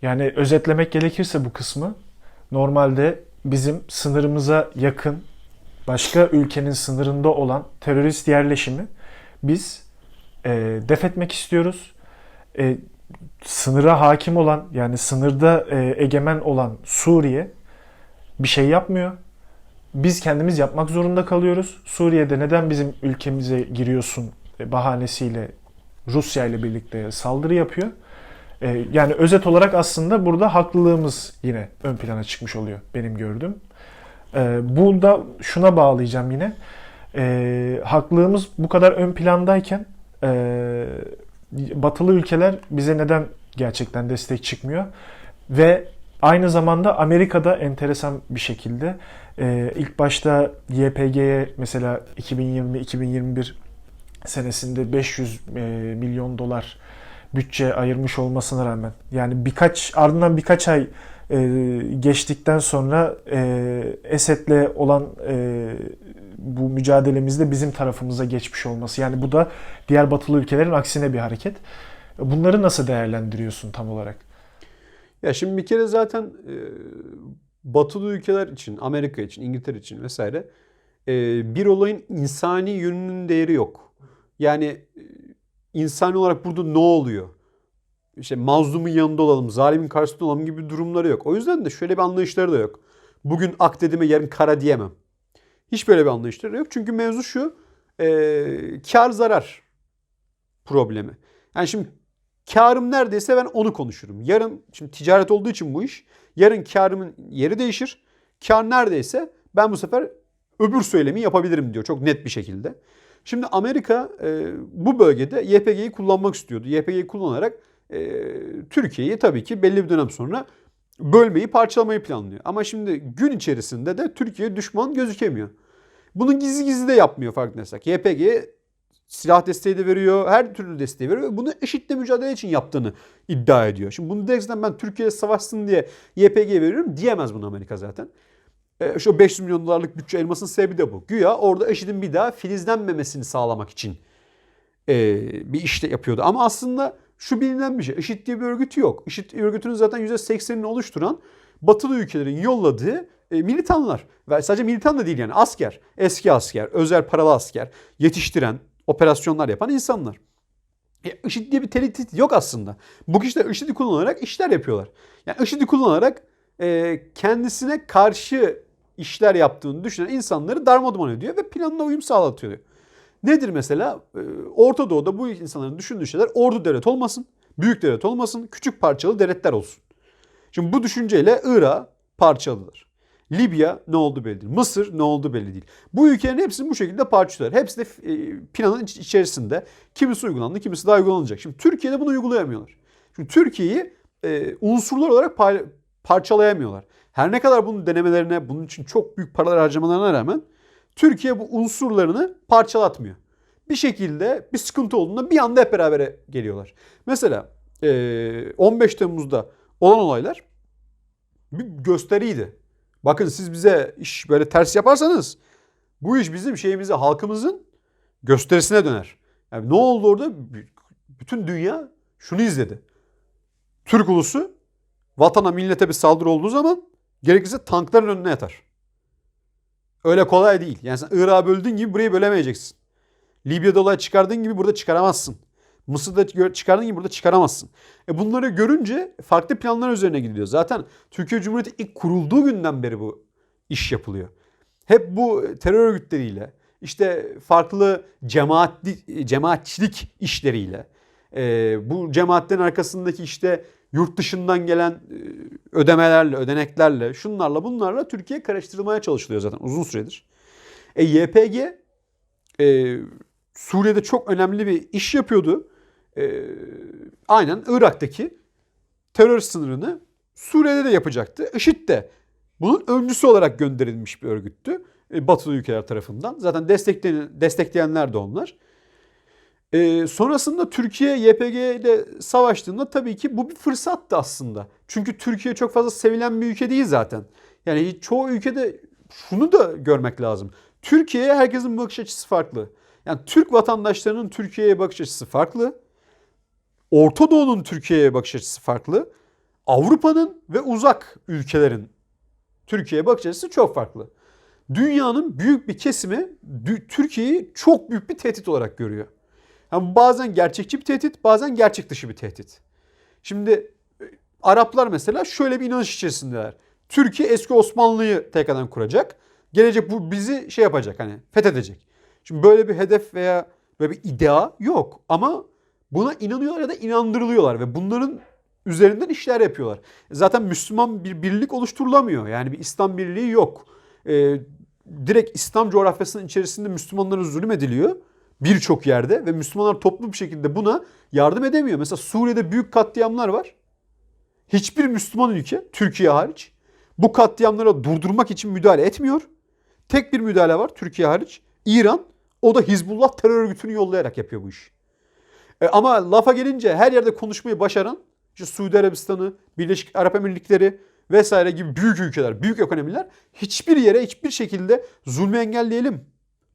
Yani özetlemek gerekirse bu kısmı normalde bizim sınırımıza yakın başka ülkenin sınırında olan terörist yerleşimi biz def etmek istiyoruz. E, Sınıra hakim olan yani sınırda egemen olan Suriye bir şey yapmıyor. Biz kendimiz yapmak zorunda kalıyoruz. Suriye'de neden bizim ülkemize giriyorsun bahanesiyle Rusya ile birlikte saldırı yapıyor. Yani özet olarak aslında burada haklılığımız yine ön plana çıkmış oluyor benim gördüğüm. Bu da şuna bağlayacağım yine. Haklılığımız bu kadar ön plandayken batılı ülkeler bize neden gerçekten destek çıkmıyor? Ve aynı zamanda Amerika'da enteresan bir şekilde ilk başta YPG'ye mesela 2020-2021 senesinde 500 milyon dolar bütçe ayırmış olmasına rağmen yani ardından birkaç ay geçtikten sonra Esed'le olan bu mücadelemizde bizim tarafımıza geçmiş olması. Yani bu da diğer batılı ülkelerin aksine bir hareket. Bunları nasıl değerlendiriyorsun tam olarak? Ya şimdi bir kere zaten batılı ülkeler için, Amerika için, İngiltere için vesaire bir olayın insani yönünün değeri yok. Yani insani olarak burada ne oluyor? İşte mazlumun yanında olalım, zalimin karşısında olalım gibi durumları yok. O yüzden de şöyle bir anlayışları da yok. Bugün ak dediğime yarın kara diyemem. Hiç böyle bir anlayışları yok. Çünkü mevzu şu, kar zarar problemi. Yani şimdi karım neredeyse ben onu konuşurum. Yarın, şimdi ticaret olduğu için bu iş, yarın karımın yeri değişir. Kar neredeyse ben bu sefer öbür söylemi yapabilirim diyor çok net bir şekilde. Şimdi Amerika bu bölgede YPG'yi kullanmak istiyordu. YPG'yi kullanarak Türkiye'yi tabii ki belli bir dönem sonra bölmeyi, parçalamayı planlıyor. Ama şimdi gün içerisinde de Türkiye düşman gözükemiyor. Bunu gizli gizli de yapmıyor farkındaysak. YPG silah desteği de veriyor, her türlü desteği veriyor ve bunu IŞİD'le mücadele için yaptığını iddia ediyor. Şimdi bunu direksinden ben Türkiye'ye savaşsın diye YPG veriyorum diyemez bunu Amerika zaten. Şu 500 milyon dolarlık bütçe ayırmasının sebebi de bu. Güya orada IŞİD'in bir daha filizlenmemesini sağlamak için bir işte yapıyordu. Ama aslında şu bilinen bir şey. IŞİD diye bir örgütü yok. IŞİD örgütünün zaten %80'ini oluşturan batılı ülkelerin yolladığı militanlar. Ve sadece militan da değil yani asker. Eski asker, özel paralı asker, yetiştiren, operasyonlar yapan insanlar. IŞİD diye bir tehdit yok aslında. Bu kişiler IŞİD'i kullanarak işler yapıyorlar. Yani IŞİD'i kullanarak kendisine karşı işler yaptığını düşünen insanları darmadağın ediyor ve planına uyum sağlatıyor. Nedir mesela? Orta Doğu'da bu insanların düşündüğü şeyler ordu devlet olmasın, büyük devlet olmasın, küçük parçalı devletler olsun. Şimdi bu düşünceyle Irak'ı parçaladılar. Libya ne oldu belli değil. Mısır ne oldu belli değil. Bu ülkelerin hepsini bu şekilde parçalıyorlar. Hepsi de planın içerisinde. Kimisi uygulandı, kimisi daha uygulanacak. Şimdi Türkiye'de bunu uygulayamıyorlar. Şimdi Türkiye'yi unsurlar olarak parçalayamıyorlar. Her ne kadar bunun denemelerine, bunun için çok büyük paralar harcamalarına rağmen Türkiye bu unsurlarını parçalatmıyor. Bir şekilde bir sıkıntı olduğunda bir anda hep beraber geliyorlar. Mesela 15 Temmuz'da olan olaylar bir gösteriydi. Bakın siz bize iş böyle ters yaparsanız bu iş bizim şeyimize, halkımızın gösterisine döner. Yani ne oldu orada? Bütün dünya şunu izledi. Türk ulusu vatana, millete bir saldırı olduğu zaman gerekirse tankların önüne yatar. Öyle kolay değil. Yani sen Irak'ı böldüğün gibi burayı bölemeyeceksin. Libya'da olay çıkardığın gibi burada çıkaramazsın. Mısır'da çıkardığın gibi burada çıkaramazsın. Bunları görünce farklı planlar üzerine gidiliyor. Zaten Türkiye Cumhuriyeti ilk kurulduğu günden beri bu iş yapılıyor. Hep bu terör örgütleriyle, işte farklı cemaatçilik işleriyle, bu cemaatlerin arkasındaki işte yurt dışından gelen ödemelerle, ödeneklerle, şunlarla bunlarla Türkiye karıştırılmaya çalışılıyor zaten uzun süredir. YPG Suriye'de çok önemli bir iş yapıyordu. Aynen Irak'taki terör sınırını Suriye'de de yapacaktı. IŞİD de bunun öncüsü olarak gönderilmiş bir örgüttü. Batılı ülkeler tarafından. Zaten destekleyenler de onlar. Sonrasında Türkiye YPG ile savaştığında tabii ki bu bir fırsattı aslında. Çünkü Türkiye çok fazla sevilen bir ülke değil zaten. Yani çoğu ülkede şunu da görmek lazım. Türkiye'ye herkesin bakış açısı farklı. Yani Türk vatandaşlarının Türkiye'ye bakış açısı farklı. Orta Doğu'nun Türkiye'ye bakış açısı farklı. Avrupa'nın ve uzak ülkelerin Türkiye'ye bakış açısı çok farklı. Dünyanın büyük bir kesimi Türkiye'yi çok büyük bir tehdit olarak görüyor. Yani bazen gerçekçi bir tehdit, bazen gerçek dışı bir tehdit. Şimdi Araplar mesela şöyle bir inanış içerisindeler. Türkiye eski Osmanlı'yı tekrardan kuracak. Gelecek bu bizi şey yapacak, hani fethedecek. Şimdi böyle bir hedef veya böyle bir idea yok. Ama buna inanıyorlar ya da inandırılıyorlar ve bunların üzerinden işler yapıyorlar. Zaten Müslüman bir birlik oluşturulamıyor. Yani bir İslam birliği yok. Direkt İslam coğrafyasının içerisinde Müslümanlara zulüm ediliyor birçok yerde ve Müslümanlar toplu bir şekilde buna yardım edemiyor. Mesela Suriye'de büyük katliamlar var. Hiçbir Müslüman ülke, Türkiye hariç, bu katliamlara durdurmak için müdahale etmiyor. Tek bir müdahale var Türkiye hariç. İran, o da Hizbullah terör örgütünü yollayarak yapıyor bu işi. Ama lafa gelince her yerde konuşmayı başaran, işte Suudi Arabistan'ı, Birleşik Arap Emirlikleri vesaire gibi büyük ülkeler, büyük ekonomiler hiçbir yere hiçbir şekilde zulmü engelleyelim,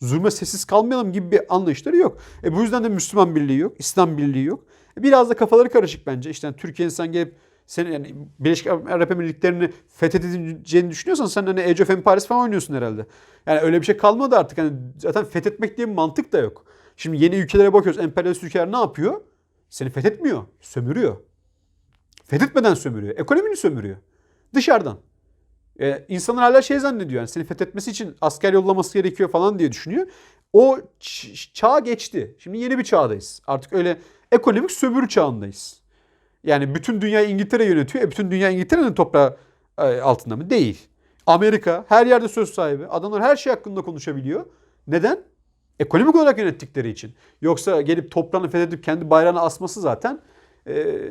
zulme sessiz kalmayalım gibi bir anlayışları yok. Bu yüzden de Müslüman birliği yok, İslam birliği yok. Biraz da kafaları karışık bence. İşte Türkiye'nin sen gelip senin yani Birleşik Arap Emirlikleri'ni fethedeceğini düşünüyorsan sen hani Age of Empires falan oynuyorsun herhalde. Yani öyle bir şey kalmadı artık. Hani zaten fethetmek diye bir mantık da yok. Şimdi yeni ülkelere bakıyoruz. Emperyalist ülkeler ne yapıyor? Seni fethetmiyor. Sömürüyor. Fethetmeden sömürüyor. Ekonomini sömürüyor. Dışarıdan. İnsanlar hala şey zannediyor. Yani seni fethetmesi için asker yollaması gerekiyor falan diye düşünüyor. O çağ geçti. Şimdi yeni bir çağdayız. Artık öyle ekonomik sömürü çağındayız. Yani bütün dünya İngiltere yönetiyor. Bütün dünya İngiltere'nin toprağı altında mı? Değil. Amerika her yerde söz sahibi. Adamlar her şey hakkında konuşabiliyor. Neden? Ekonomik olarak yönettikleri için. Yoksa gelip toprağını fethedip kendi bayrağını asması zaten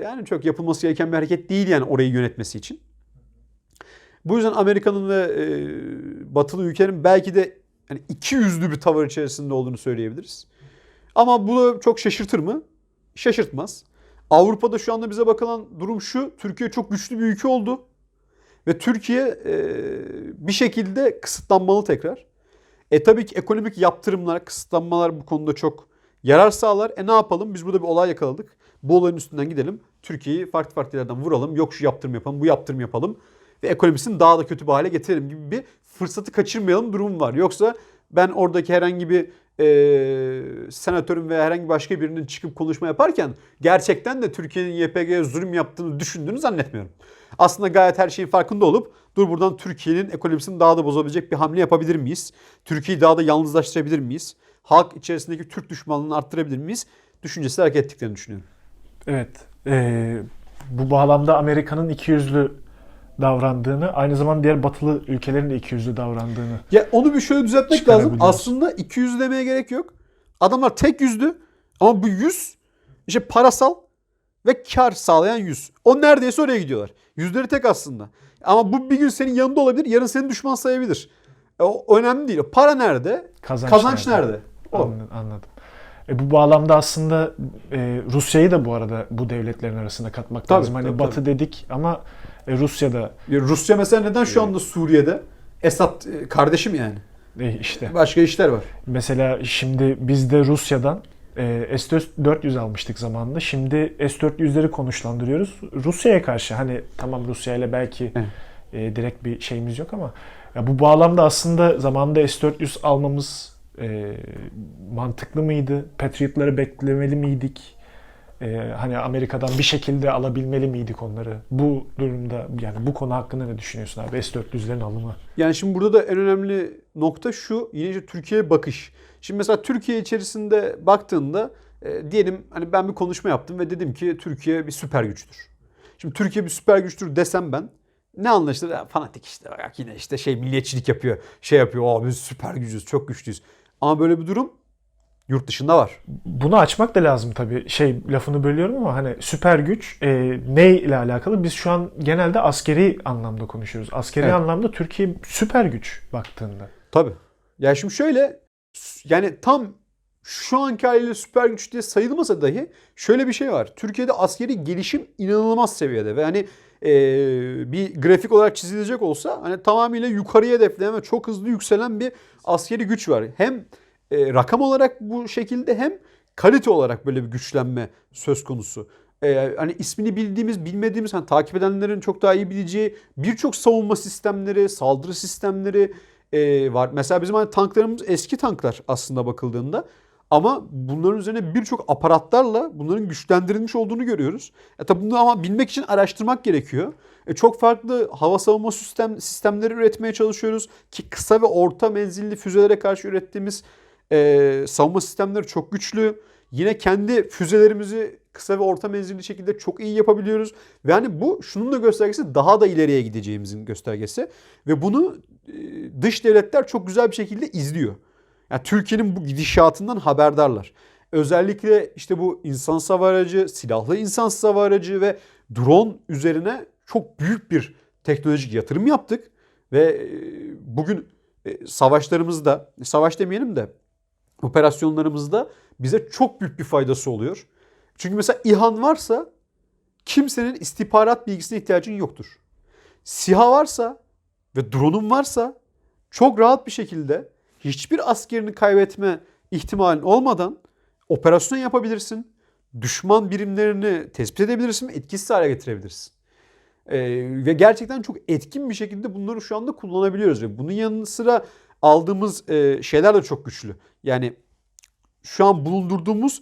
yani çok yapılması gereken bir hareket değil yani orayı yönetmesi için. Bu yüzden Amerika'nın ve batılı ülkelerin belki de yani iki yüzlü bir tavır içerisinde olduğunu söyleyebiliriz. Ama bu çok şaşırtır mı? Şaşırtmaz. Avrupa'da şu anda bize bakılan durum şu. Türkiye çok güçlü bir ülke oldu. Ve Türkiye bir şekilde kısıtlanmalı tekrar. Tabii ki ekonomik yaptırımlar, kısıtlanmalar bu konuda çok yarar sağlar. Ne yapalım? Biz burada bir olay yakaladık. Bu olayın üstünden gidelim. Türkiye'yi farklı farklı yerden vuralım. Yok şu yaptırım yapalım, bu yaptırım yapalım. Ve ekonomisini daha da kötü bir hale getirelim gibi bir fırsatı kaçırmayalım durum var. Yoksa ben oradaki herhangi bir senatörün veya herhangi başka birinin çıkıp konuşma yaparken gerçekten de Türkiye'nin YPG'ye zulüm yaptığını düşündüğünü zannetmiyorum. Aslında gayet her şeyin farkında olup dur buradan Türkiye'nin ekonomisini daha da bozabilecek bir hamle yapabilir miyiz? Türkiye'yi daha da yalnızlaştırabilir miyiz? Halk içerisindeki Türk düşmanlığını arttırabilir miyiz? Düşüncesiyle hareket ettiklerini düşünüyorum. Evet. Bu bağlamda Amerika'nın ikiyüzlü davrandığını, aynı zamanda diğer batılı ülkelerin de ikiyüzlü davrandığını. Ya onu bir şöyle düzeltmek lazım. Aslında 200 demeye gerek yok. Adamlar tek yüzlü ama bu yüz işte parasal ve kar sağlayan yüz. O neredeyse oraya gidiyorlar. Yüzleri tek aslında. Ama bu bir gün senin yanında olabilir, yarın senin düşman sayabilir. O önemli değil. Para nerede? Kazanç nerede? Anladım. Bu bağlamda aslında Rusya'yı da bu arada bu devletlerin arasında katmak lazım. Hani Batı dedik ama Rusya'da. Rusya mesela neden şu anda Suriye'de? Esad kardeşim yani. İşte. Başka işler var. Mesela şimdi biz de Rusya'dan S-400 almıştık zamanında. Şimdi S-400'leri konuşlandırıyoruz. Rusya'ya karşı hani tamam Rusya ile belki direkt bir şeyimiz yok ama ya bu bağlamda aslında zamanında S-400 almamız mantıklı mıydı? Patriot'ları beklemeli miydik? Hani Amerika'dan bir şekilde alabilmeli miydik onları? Bu durumda yani bu konu hakkında ne düşünüyorsun abi? S-400'lerin alımı. Yani şimdi burada da en önemli nokta şu. Yine işte Türkiye'ye bakış. Şimdi mesela Türkiye içerisinde baktığında diyelim hani ben bir konuşma yaptım ve dedim ki Türkiye bir süper güçtür. Şimdi Türkiye bir süper güçtür desem ben ne anlaşılır? Ya, fanatik işte bak yine işte şey milliyetçilik yapıyor. Şey yapıyor. Biz süper gücüz, çok güçlüyüz. Ama böyle bir durum yurt dışında var. Bunu açmak da lazım tabii. Lafını bölüyorum ama hani süper güç ne ile alakalı? Biz şu an genelde askeri anlamda konuşuyoruz. Askeri anlamda Türkiye süper güç baktığında. Tabii. Ya şimdi şöyle yani tam şu anki haliyle süper güç diye sayılmasa dahi şöyle bir şey var. Türkiye'de askeri gelişim inanılmaz seviyede ve hani bir grafik olarak çizilecek olsa hani tamamıyla yukarıya hedefleyen ve çok hızlı yükselen bir askeri güç var. Hem rakam olarak bu şekilde hem kalite olarak böyle bir güçlenme söz konusu. Hani ismini bildiğimiz, bilmediğimiz, hani takip edenlerin çok daha iyi bileceği birçok savunma sistemleri, saldırı sistemleri var. Mesela bizim hani tanklarımız eski tanklar aslında bakıldığında. Ama bunların üzerine birçok aparatlarla bunların güçlendirilmiş olduğunu görüyoruz. Tabi bunu ama bilmek için araştırmak gerekiyor. Çok farklı hava savunma sistemleri üretmeye çalışıyoruz. Ki kısa ve orta menzilli füzelere karşı ürettiğimiz savunma sistemleri çok güçlü. Yine kendi füzelerimizi kısa ve orta menzilli şekilde çok iyi yapabiliyoruz. Ve hani bu şunun da göstergesi, daha da ileriye gideceğimizin göstergesi. Ve bunu dış devletler çok güzel bir şekilde izliyor. Yani Türkiye'nin bu gidişatından haberdarlar. Özellikle işte bu insan hava aracı, silahlı insan hava aracı ve drone üzerine çok büyük bir teknolojik yatırım yaptık. Ve bugün savaşlarımızda, savaş demeyelim de operasyonlarımızda bize çok büyük bir faydası oluyor. Çünkü mesela İHA'n varsa kimsenin istihbarat bilgisine ihtiyacın yoktur. SİHA varsa ve drone'un varsa çok rahat bir şekilde hiçbir askerini kaybetme ihtimalin olmadan operasyon yapabilirsin. Düşman birimlerini tespit edebilirsin ve etkisiz hale getirebilirsin. Ve gerçekten çok etkin bir şekilde bunları şu anda kullanabiliyoruz. Ve bunun yanı sıra aldığımız şeyler de çok güçlü. Yani şu an bulundurduğumuz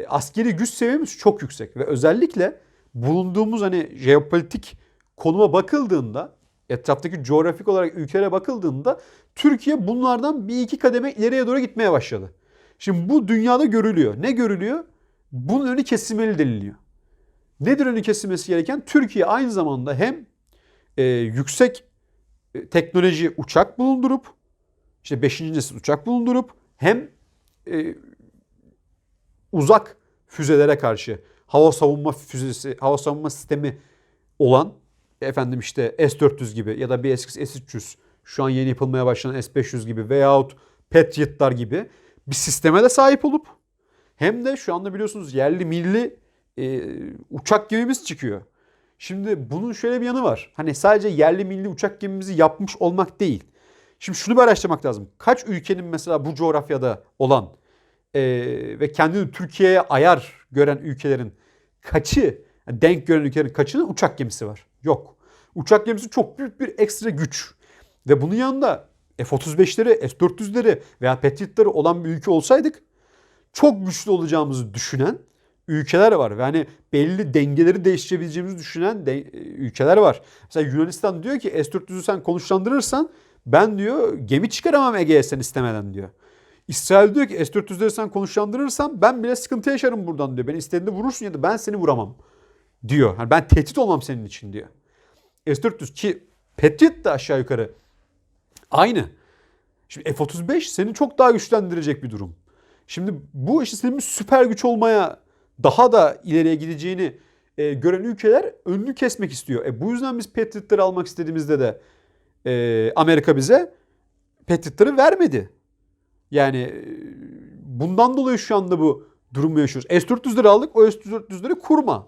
askeri güç seviyemiz çok yüksek. Ve özellikle bulunduğumuz hani jeopolitik konuma bakıldığında, etraftaki coğrafik olarak ülkelere bakıldığında Türkiye bunlardan bir iki kademe ileriye doğru gitmeye başladı. Şimdi bu dünyada görülüyor. Ne görülüyor? Bunun önü kesilmeli deniliyor. Nedir önü kesilmesi gereken? Türkiye aynı zamanda hem yüksek teknoloji uçak bulundurup, işte 5. nesil uçak bulundurup hem uzak füzelere karşı hava savunma füzesi, hava savunma sistemi olan efendim işte S-400 gibi ya da bir eskisi S-300, şu an yeni yapılmaya başlanan S-500 gibi veyahut Patriot'lar gibi bir sisteme de sahip olup hem de şu anda biliyorsunuz yerli milli uçak gemimiz çıkıyor. Şimdi bunun şöyle bir yanı var. Hani sadece yerli milli uçak gemimizi yapmış olmak değil. Şimdi şunu bir araştırmak lazım. Kaç ülkenin mesela bu coğrafyada olan ve kendini Türkiye'ye ayar gören ülkelerin kaçı, yani denk gören ülkelerin kaçının uçak gemisi var? Yok. Uçak gemisi çok büyük bir ekstra güç. Ve bunun yanında F-35'leri, S-400'leri veya Patriot'ları olan bir ülke olsaydık çok güçlü olacağımızı düşünen ülkeler var. Ve hani belli dengeleri değiştirebileceğimizi düşünen ülkeler var. Mesela Yunanistan diyor ki S-400'ü sen konuşlandırırsan ben diyor gemi çıkaramam Ege'ye sen istemeden diyor. İsrail diyor ki S-400'leri sen konuşlandırırsan ben bile sıkıntı yaşarım buradan diyor. Beni istediğinde vurursun ya da ben seni vuramam diyor. Yani ben tehdit olmam senin için diyor. S-400 ki Patriot da aşağı yukarı aynı. Şimdi F-35 seni çok daha güçlendirecek bir durum. Şimdi bu işte senin süper güç olmaya daha da ileriye gideceğini gören ülkeler önünü kesmek istiyor. Bu yüzden biz Patriot'ları almak istediğimizde de Amerika bize Patriot'ları vermedi. Yani bundan dolayı şu anda bu durumu yaşıyoruz. S-400'leri aldık, o S-400'leri kurma.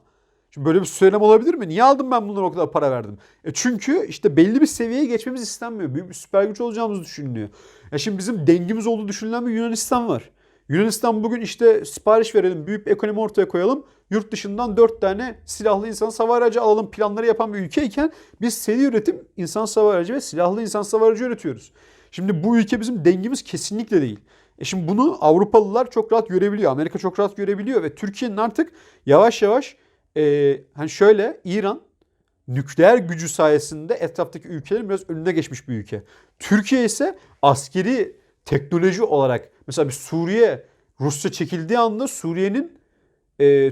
Şimdi böyle bir söylem olabilir mi? Niye aldım ben bunlara o kadar para verdim? Çünkü işte belli bir seviyeye geçmemiz istenmiyor. Büyük bir süper güç olacağımız düşünülüyor. Şimdi bizim dengimiz olduğu düşünülen bir Yunanistan var. Yunanistan bugün işte sipariş verelim, büyük bir ekonomi ortaya koyalım. Yurt dışından 4 tane silahlı insan hava aracı alalım planları yapan bir ülkeyken biz seri üretim insan hava aracı ve silahlı insan hava aracı üretiyoruz. Şimdi bu ülke bizim dengimiz kesinlikle değil. Şimdi bunu Avrupalılar çok rahat görebiliyor. Amerika çok rahat görebiliyor ve Türkiye'nin artık yavaş yavaş hani şöyle İran nükleer gücü sayesinde etraftaki ülkelerin biraz önüne geçmiş bir ülke. Türkiye ise askeri teknoloji olarak mesela bir Suriye Rusya çekildiği anda Suriye'nin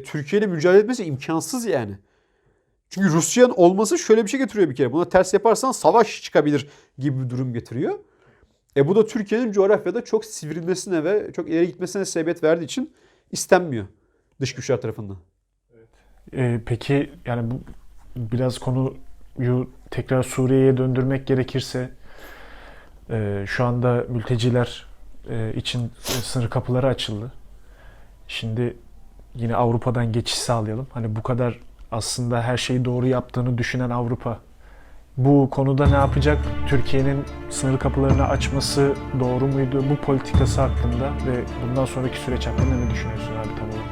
Türkiye ile mücadele etmesi imkansız yani. Çünkü Rusya'nın olması şöyle bir şey getiriyor bir kere. Buna ters yaparsan savaş çıkabilir gibi bir durum getiriyor. Bu da Türkiye'nin coğrafyada çok sivrilmesine ve çok ileri gitmesine sebebiyet verdiği için istenmiyor dış güçler tarafından. Peki yani bu biraz konuyu tekrar Suriye'ye döndürmek gerekirse şu anda mülteciler için sınır kapıları açıldı. Şimdi yine Avrupa'dan geçiş sağlayalım. Hani bu kadar aslında her şeyi doğru yaptığını düşünen Avrupa bu konuda ne yapacak? Türkiye'nin sınır kapılarını açması doğru muydu? Bu politikası hakkında ve bundan sonraki süreç hakkında ne düşünüyorsun abi tam olarak?